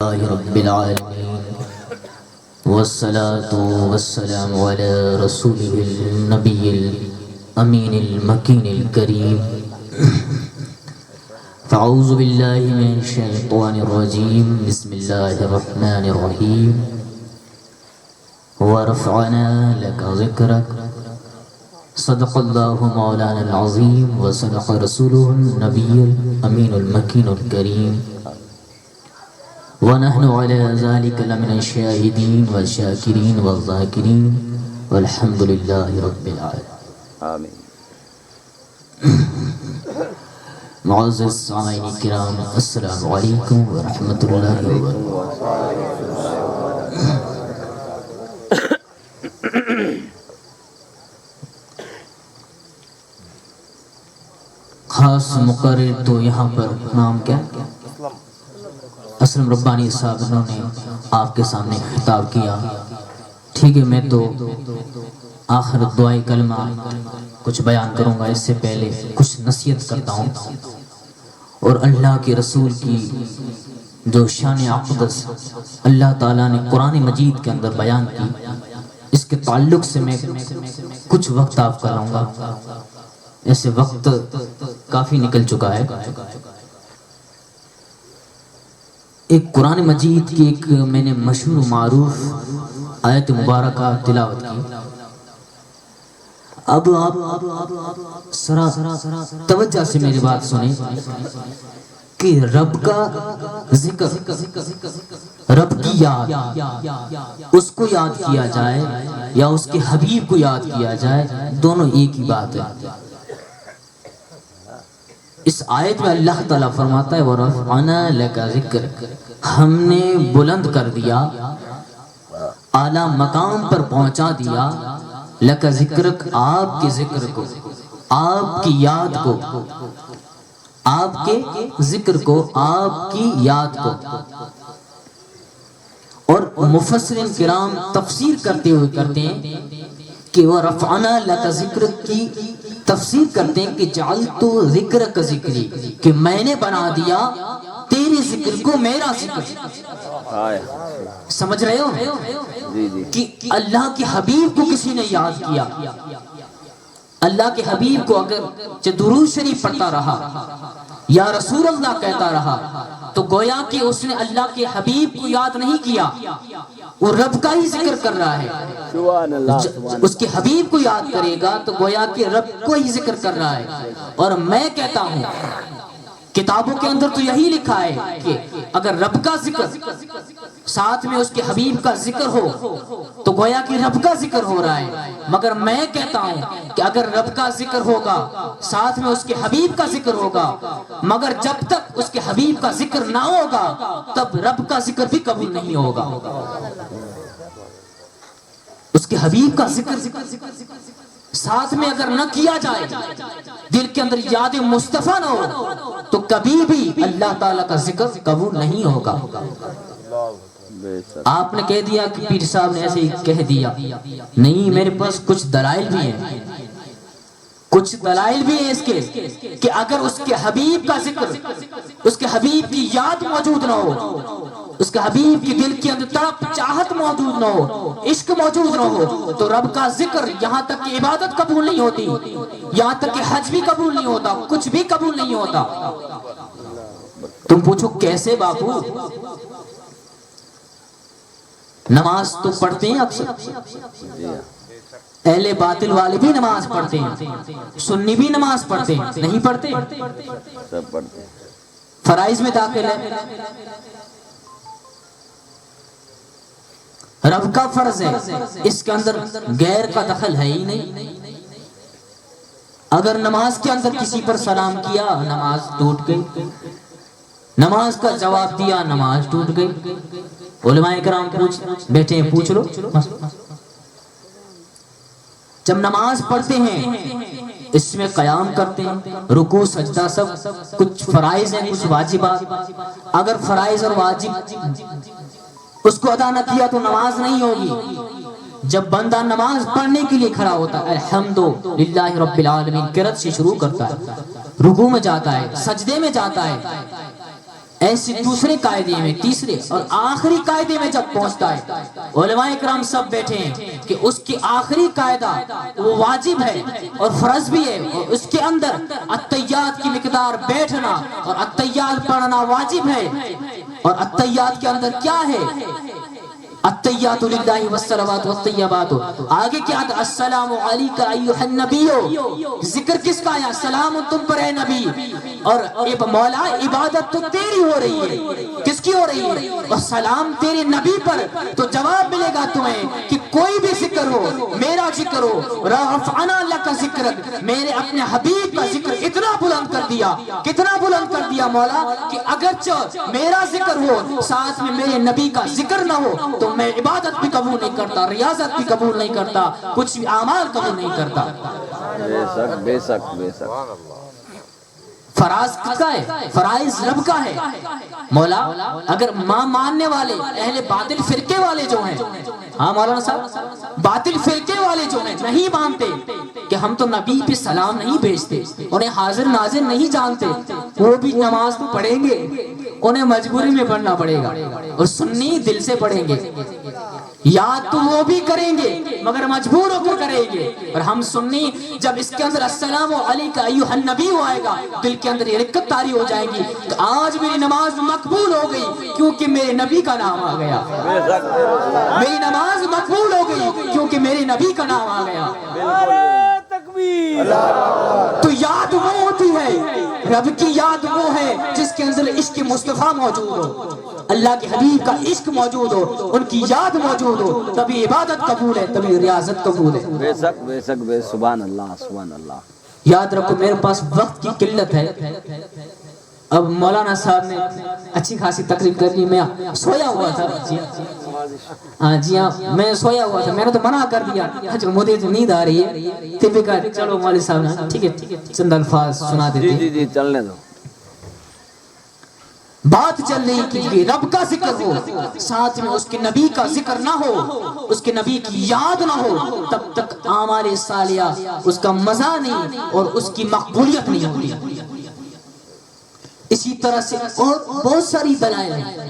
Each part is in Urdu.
لله رب العالمين والصلاة والسلام على رسوله النبي الأمين المكين الكريم فأعوذ بالله من الشيطان الرجيم بسم الله الرحمن الرحيم ورفعنا لك ذكرك صدق الله مولانا العظيم وصدق رسوله النبي الأمين المكين الكريم ونحن على ذلك لمن الشاهدين والشاكرين والذاكرين والحمد لله رب العالمين آمین. معزز سامعین کرام السلام علیکم ورحمۃ اللہ وبرکاتہ. خاص مقرر تو یہاں پر نام کیا اسلم ربانی صاحب انہوں نے آپ کے سامنے خطاب کیا. ٹھیک ہے، میں تو آخر دعائے کلمہ کچھ بیان کروں گا. اس سے پہلے کچھ نصیحت کرتا ہوں اور اللہ کے رسول کی جو شان اقدس اللہ تعالیٰ نے قرآن مجید کے اندر بیان کی، اس کے تعلق سے میں کچھ وقت آپ کا لوں گا. ایسے وقت کافی نکل چکا ہے. ایک قرآن مجید کی ایک میں نے مشہور و معروف آیت مبارکہ تلاوت کی. اب آپ سرا توجہ سے میری بات سنیں کہ رب کا ذکر، رب کی یاد، اس کو یاد کیا جائے یا اس کے حبیب کو یاد کیا جائے، دونوں ایک ہی بات ہے. اس آیت میں اللہ تعالیٰ فرماتا ہے وَرَفْعَنَا لَكَ ذِكْرَكَ، ہم نے بلند کر دیا، اعلیٰ مقام پر پہنچا دیا، لَكَ ذِكْرَكَ آپ کے ذکر کو، آپ کی یاد کو، آپ کے ذکر کو، آپ کی یاد کو. اور مفسرین کرام تفسیر کرتے ہوئے کرتے ہیں کہ وَرَفْعَنَا لَكَ ذِكْرَكَ کی تفسیر کرتے ہیں کہ جعلت ذکرک ذکری، کہ میں نے بنا دیا تیرے ذکر کو میرا ذکر. سمجھ رہے ہو کہ اللہ کے حبیب کو کسی نے یاد کیا. اللہ کے حبیب کو اگر درود شریف پڑھتا رہا یا رسول اللہ کہتا رہا تو گویا کہ اس نے اللہ کے حبیب کو یاد نہیں کیا، وہ رب کا ہی ذکر کر رہا ہے. اس کے حبیب کو یاد کرے گا تو گویا کہ رب کو ہی ذکر کر رہا ہے. اور میں کہتا ہوں کتابوں کے اندر تو یہی لکھا ہے کہ اگر رب کا ذکر ساتھ میں اس کے حبیب کا ذکر ہو تو گویا کہ رب کا ذکر ہو رہا ہے. مگر میں کہتا ہوں کہ اگر رب کا ذکر ہوگا ساتھ میں اس کے حبیب کا ذکر ہوگا، مگر جب تک اس کے حبیب کا ذکر نہ ہوگا تب رب کا ذکر بھی قبول نہیں ہوگا. اس کے حبیب کا ذکر ساتھ میں اگر نہ کیا جائے، دل کے اندر یاد مصطفیٰ نہ ہو تو کبھی بھی اللہ تعالیٰ کا ذکر قبول نہیں ہوگا. آپ نے کہہ دیا کہ پیر صاحب نے ایسے ہی کہہ دیا، نہیں، میرے پاس کچھ دلائل بھی ہیں، کچھ دلائل بھی ہیں اس کے کہ اگر اس کے حبیب کا ذکر، اس کے حبیب کی یاد موجود نہ ہو، اس کے حبیب کی دل کے اندر تڑپ چاہت موجود نہ ہو، عشق موجود نہ ہو تو رب کا ذکر یہاں تک کہ عبادت قبول نہیں ہوتی، یہاں تک کہ حج بھی قبول نہیں ہوتا، کچھ بھی قبول نہیں ہوتا. تم پوچھو کیسے باپو؟ نماز تو پڑھتے ہیں اکثر، اہل باطل والے بھی نماز پڑھتے ہیں، سنی بھی نماز پڑھتے ہیں، نہیں پڑھتے؟ فرائض میں داخل ہے. رب کا فرض ہے، اس کے اندر غیر کا دخل ہے ہی نہیں. اگر نماز کے اندر کسی پر سلام کیا نماز ٹوٹ گئی، نماز کا جواب دیا نماز ٹوٹ گئی. علماء کرام بیٹھے ہیں، پوچھ لو. جب نماز پڑھتے ہیں اس میں قیام کرتے ہیں، رکوع سجدہ سب کچھ فرائض ہیں، کچھ واجبات. اگر فرائض اور واجب اس کو ادا نہ کیا تو نماز نہیں ہوگی. جب بندہ نماز پڑھنے کے لیے کھڑا ہوتا ہے الحمدللہ رب العالمین قرأت سے شروع کرتا ہے، رکوع میں جاتا ہے، سجدے میں جاتا ہے، ایسے دوسرے قاعدے میں، تیسرے اور آخری قاعدے میں جب پہنچتا ہے، علماء کرام سب بیٹھے ہیں کہ اس کی آخری قاعدہ وہ واجب ہے اور فرض بھی ہے، اور اس کے اندر التحیات کی مقدار بیٹھنا اور التحیات پڑھنا واجب ہے۔ اور التحیات کے اندر کیا ہے؟ التحیات للہ والصلوات والطیبات، آگے کیا تھا؟ السلام علیک ایھا النبی، ذکر کس کا ہے؟ سلام تم پر اے نبی، اور مولا عبادت تو تیری ہو رہی ہے، کس کی ہو رہی ہے؟ اور سلام تیرے نبی پر، تو جواب ملے گا تمہیں کہ کوئی بھی ذکر ہو، میرا ذکر ہو، رفعنا لک ذکرک، میرے اپنے حبیب کا ذکر اتنا بلند کر دیا، کتنا بلند کر دیا مولا کہ اگرچہ میرا ذکر ہو ساتھ میں میرے نبی کا ذکر نہ ہو تو میں عبادت بھی قبول نہیں کرتا، ریاضت بھی قبول نہیں کرتا، کچھ بھی اعمال قبول نہیں کرتا۔ بے شک بے شک بے شک۔ فراز کا ہے، فرائض رب کا ہے۔ مولا اگر ماں ماننے والے اہل باطل فرقے والے جو ہیں، ہاں مولانا صاحب، باطل فرقے والے جو ہیں نہیں مانتے کہ ہم تو نبی پہ سلام نہیں بھیجتے، انہیں حاضر ناظر نہیں جانتے، وہ بھی نماز تو پڑھیں گے، انہیں مجبوری میں پڑھنا پڑے گا، اور سنی دل سے پڑھیں گے، یاد تو وہ بھی کریں گے مگر مجبور ہو کر کریں گے۔ اور ہم سنی جب اس کے اندر السلام علیک ایھا النبی آئے گا، دل کے اندر یہ رکت طاری ہو جائے گی کہ آج میری نماز مقبول ہو گئی کیونکہ میرے نبی کا نام آ گیا، میری نماز مقبول ہو گئی کیونکہ میرے نبی کا نام آ گیا۔ تو یاد وہ ہوتی ہے، رب کی یاد وہ ہے جس کے اندر عشق مصطفیٰ موجود ہو، اللہ کے حبیب کا عشق موجود ہو، ان کی یاد موجود ہو، تبھی عبادت قبول ہے، تبھی ریاضت قبول ہے۔ بے شک بے شک بے، سبحان اللہ سبحان اللہ۔ یاد رکھو میرے پاس وقت کی قلت ہے، اب مولانا صاحب نے اچھی خاصی تقریر کر لی، میں سویا ہوا تھا، جی ہاں میں سویا ہوا تھا، میں نے تو منع کر دیا، مجھے تو نیند آ رہی ہے، تو کہا چلو مولوی صاحب نے ٹھیک ہے چند الفاظ سنا دیتے ہیں۔ جی جی چلنے دو۔ بات چل رہی کہ رب کا ذکر ہو ساتھ میں اس کے نبی کا ذکر نہ ہو، اس کے نبی کی یاد نہ ہو، تب تک اعمال صالحہ اس کا مزہ نہیں اور اس کی مقبولیت نہیں ہوتی۔ اسی طرح سے اور بہت ساری دلائل ہیں۔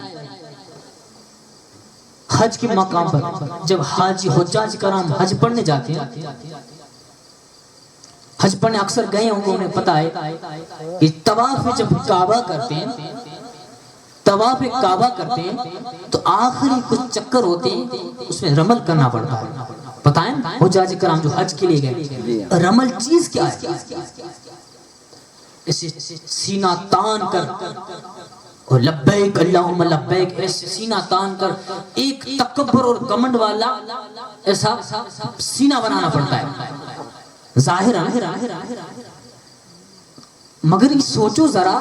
حج کے مقام پر جب حاجی حجاج کرام حج پڑھنے جاتے ہیں، حج پڑھنے اکثر گئے ہوں گے، انہیں پتا ہے کہ طواف میں جب کعبہ کرتے ہیں، طواف کعبہ کرتے ہیں تو آخری کچھ چکر ہوتے ہیں اس میں رمل کرنا پڑتا ہے، پتہ ہے حجاج کرام جو حج کے لیے گئے، رمل چیز کیا ہے؟ اسے سینہ تان کر اور لبیک اللہم لبیک، ایسے سینہ تان کر ایک تکبر اور گمنڈ والا ایسا سینہ بنانا پڑتا ہے، ظاہر ہے، مگر یہ سوچو ذرا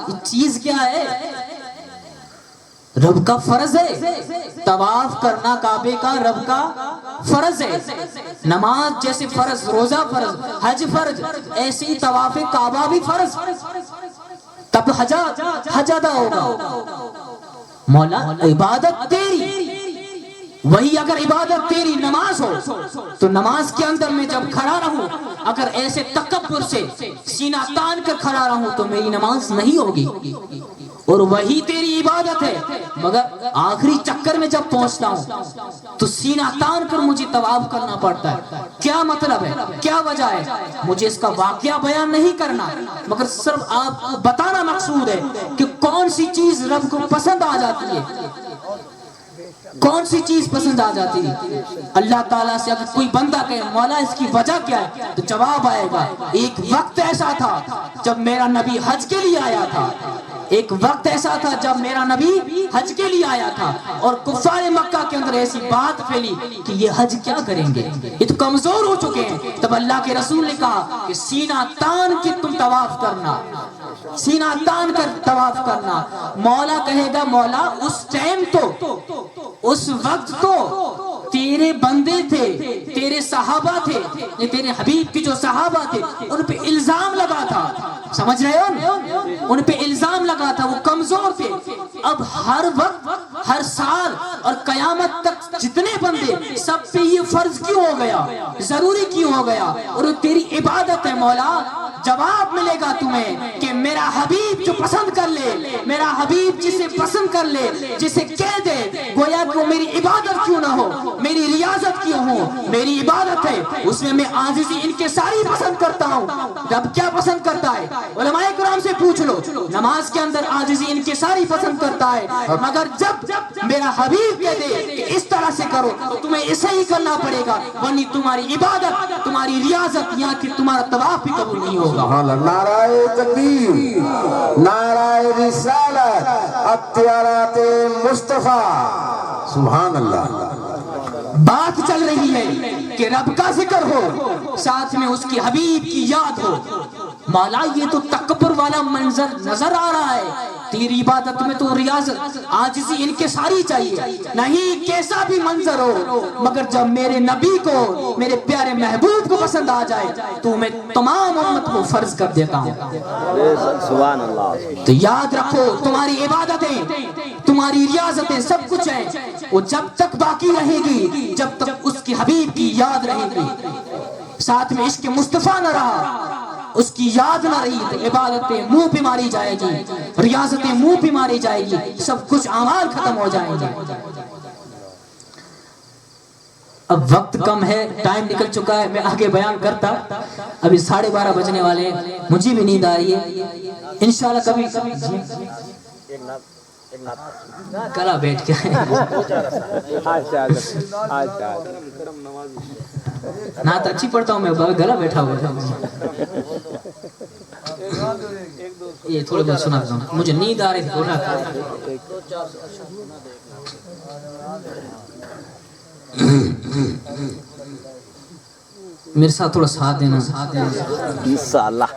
یہ چیز کیا ہے؟ رب کا فرض ہے، طواف کرنا کعبے کا رب کا فرض ہے، نماز جیسے فرض، روزہ فرض، حج فرض، ایسے ہی طواف کعبہ بھی فرض، تب حج ادا ہوگا۔ مولا عبادت تیری، وہی اگر عبادت تیری نماز ہو تو نماز کے اندر میں جب کھڑا رہوں اگر ایسے تکبر سے سینہ تان کر کھڑا رہوں تو میری نماز نہیں ہوگی، اور وہی تیری عبادت ہے، مگر آخری چکر میں جب پہنچتا ہوں تو سینہ تان کر مجھے طواف کرنا پڑتا ہے۔ کیا مطلب ہے، کیا وجہ ہے؟ مجھے اس کا واقعہ بیان نہیں کرنا، مگر صرف آپ کو بتانا مقصود ہے کہ کون سی چیز رب کو پسند آ جاتی ہے، کون سی چیز پسند آ جاتی ہے۔ اللہ تعالیٰ سے اگر کوئی بندہ کہے مولا اس کی وجہ کیا ہے تو جواب آئے گا ایک وقت ایسا تھا جب میرا نبی حج کے لیے آیا تھا، ایک وقت ایسا تھا جب میرا نبی حج کے لیے آیا تھا، اور کفار مکہ کے اندر ایسی بات پھیلی کہ یہ حج کیا کریں گے، یہ تو کمزور ہو چکے ہیں، تب اللہ کے رسول نے کہا کہ سینہ تان کے تم طواف کرنا، سینہ تان کر طواف کرنا۔ مولا کہے گا مولا اس ٹائم تو اس وقت تو تیرے بندے تھے، تیرے صحابہ تھے، تیرے حبیب کی جو صحابہ تھے ان پہ الزام لگا تھا، سمجھ رہے ہو، ان پہ الزام لگا تھا، وہ کمزور تھے۔ اب ہر وقت ہر سال اور قیامت تک جتنے بندے سب پہ یہ فرض کیوں ہو گیا، ضروری کیوں ہو گیا، اور تیری عبادت ہے مولا، جواب ملے گا تمہیں کہ میرا حبیب جو پسند کر لے، میرا حبیب جسے پسند کر لے، جسے کہہ دے گویا کہ میری عبادت کیوں نہ ہو، میری ریاضت کیوں ہو، میری عبادت ہے، اس میں میں عاجزی ان کے ساری پسند کرتا ہوں۔ رب کیا پسند کرتا ہے؟ علماء کرام سے پوچھ لو، نماز کے اندر عاجزی ان کے ساری پسند کرتا ہے، مگر جب میرا حبیب کہہ دے کہ اس طرح سے کرو تو تمہیں اسے ہی کرنا پڑے گا، ورنہ تمہاری عبادت، تمہاری ریاضت یا کہ تمہارا طواف بھی قبول نہیں ہوگا۔ سبحان اللہ، نعرہ تکبیر، نعرہ رسالت، اختیارات مصطفیٰ، سبحان اللہ۔ بات چل رہی ہے کہ رب کا ذکر ہو، ساتھ میں اس کی حبیب کی یاد ہو۔ مولا یہ تو تکبر والا منظر نظر آ رہا ہے، تیری عبادت میں تو ریاضت عاجزی ان کے ساری چاہیے، نہیں کیسا بھی منظر ہو، مگر جب میرے نبی کو، میرے پیارے محبوب کو پسند آ جائے تو میں تمام امت کو فرض کر دیتا ہوں۔ بے شک سبحان اللہ۔ تو یاد رکھو تمہاری عبادتیں، تمہاری ریاضتیں سب کچھ ہیں، وہ جب تک باقی رہے گی جب تک اس کی حبیب کی یاد رہے گی، ساتھ میں عشق مصطفیٰ نہ رہا، اس کی یاد نہ رہی تو عبادتیں منہ پہ ماری جائے گی، ریاضتیں منہ پہ ماری جائے گی، سب کچھ اعمال ختم ہو جائیں گے۔ اب وقت کم ہے، ٹائم نکل چکا ہے، میں آگے بیان کرتا، ابھی 12:30 بجنے والے ہیں، مجھے بھی نیند آ رہی ہے، انشاءاللہ کبھی گلا بیٹھ کے نعت اچھی پڑھتا ہوں میں، گلا بیٹھا ہوا ہے، یہ تھوڑے بہت سنا دوں، مجھے نیند آ رہی تھی اٹھا تھا۔ میرے ساتھ تھوڑا ساتھ دینا۔ انشاءاللہ۔